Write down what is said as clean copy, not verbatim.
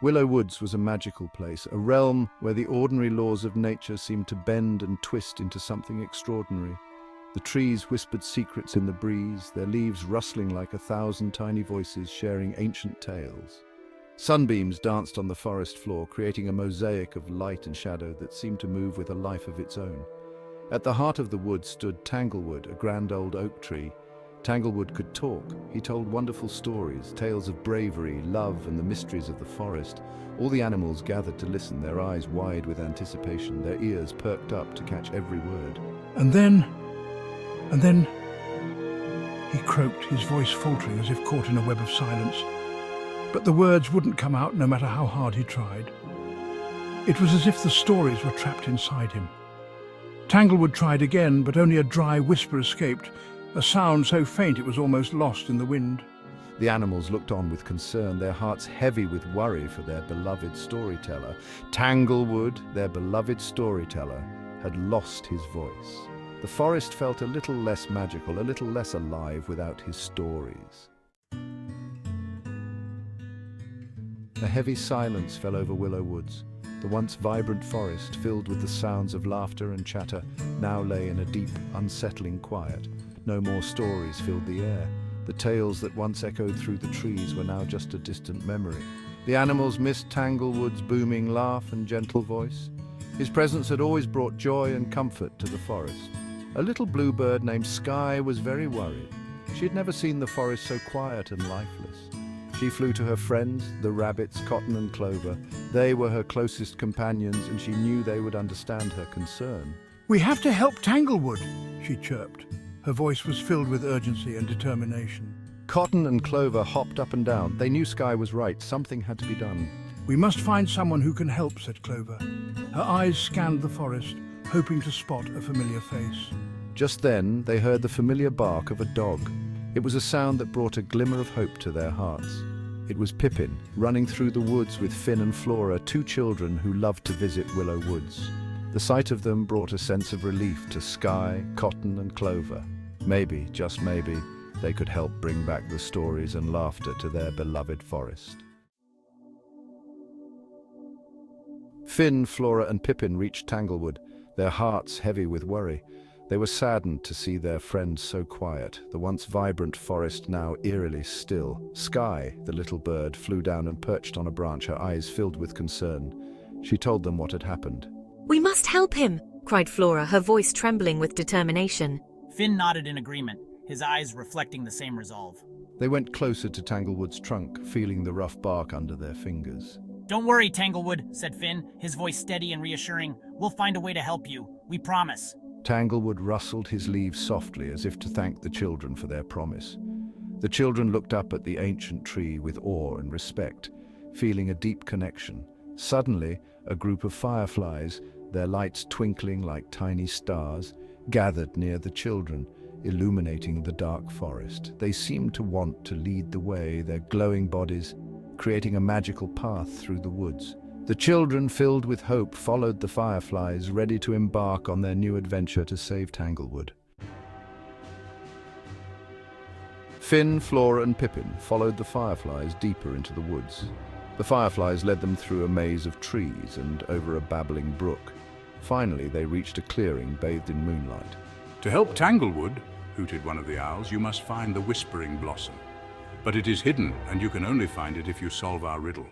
Willow Woods was a magical place, a realm where the ordinary laws of nature seemed to bend and twist into something extraordinary. The trees whispered secrets in the breeze, their leaves rustling like 1,000 tiny voices sharing ancient tales. Sunbeams danced on the forest floor, creating a mosaic of light and shadow that seemed to move with a life of its own. At the heart of the wood stood Tanglewood, a grand old oak tree. Tanglewood could talk. He told wonderful stories, tales of bravery, love, and the mysteries of the forest. All the animals gathered to listen, their eyes wide with anticipation, their ears perked up to catch every word. And then, he croaked, his voice faltering as if caught in a web of silence. But the words wouldn't come out no matter how hard he tried. It was as if the stories were trapped inside him. Tanglewood tried again, but only a dry whisper escaped, a sound so faint it was almost lost in the wind. The animals looked on with concern, their hearts heavy with worry for their beloved storyteller. Tanglewood, their beloved storyteller, had lost his voice. The forest felt a little less magical, a little less alive without his stories. A heavy silence fell over Willow Woods. The once vibrant forest, filled with the sounds of laughter and chatter, now lay in a deep, unsettling quiet. No more stories filled the air. The tales that once echoed through the trees were now just a distant memory. The animals missed Tanglewood's booming laugh and gentle voice. His presence had always brought joy and comfort to the forest. A little bluebird named Sky was very worried. She had never seen the forest so quiet and lifeless. She flew to her friends, the rabbits, Cotton and Clover. They were her closest companions, and she knew they would understand her concern. "We have to help Tanglewood," she chirped. Her voice was filled with urgency and determination. Cotton and Clover hopped up and down. They knew Sky was right. Something had to be done. "We must find someone who can help," said Clover. Her eyes scanned the forest, hoping to spot a familiar face. Just then, they heard the familiar bark of a dog. It was a sound that brought a glimmer of hope to their hearts. It was Pippin, running through the woods with Finn and Flora, two children who loved to visit Willow Woods. The sight of them brought a sense of relief to Sky, Cotton and Clover. Maybe, just maybe, they could help bring back the stories and laughter to their beloved forest. Finn, Flora and Pippin reached Tanglewood, their hearts heavy with worry. They were saddened to see their friend so quiet, the once vibrant forest now eerily still. Sky, the little bird, flew down and perched on a branch, her eyes filled with concern. She told them what had happened. "We must help him," cried Flora, her voice trembling with determination. Finn nodded in agreement, his eyes reflecting the same resolve. They went closer to Tanglewood's trunk, feeling the rough bark under their fingers. "Don't worry, Tanglewood," said Finn, his voice steady and reassuring. "We'll find a way to help you. We promise." Tanglewood rustled his leaves softly as if to thank the children for their promise. The children looked up at the ancient tree with awe and respect, feeling a deep connection. Suddenly, a group of fireflies, their lights twinkling like tiny stars, gathered near the children, illuminating the dark forest. They seemed to want to lead the way, their glowing bodies creating a magical path through the woods. The children, filled with hope, followed the fireflies, ready to embark on their new adventure to save Tanglewood. Finn, Flora and Pippin followed the fireflies deeper into the woods. The fireflies led them through a maze of trees and over a babbling brook. Finally, they reached a clearing bathed in moonlight. "To help Tanglewood," hooted one of the owls, "you must find the whispering blossom. But it is hidden, and you can only find it if you solve our riddle."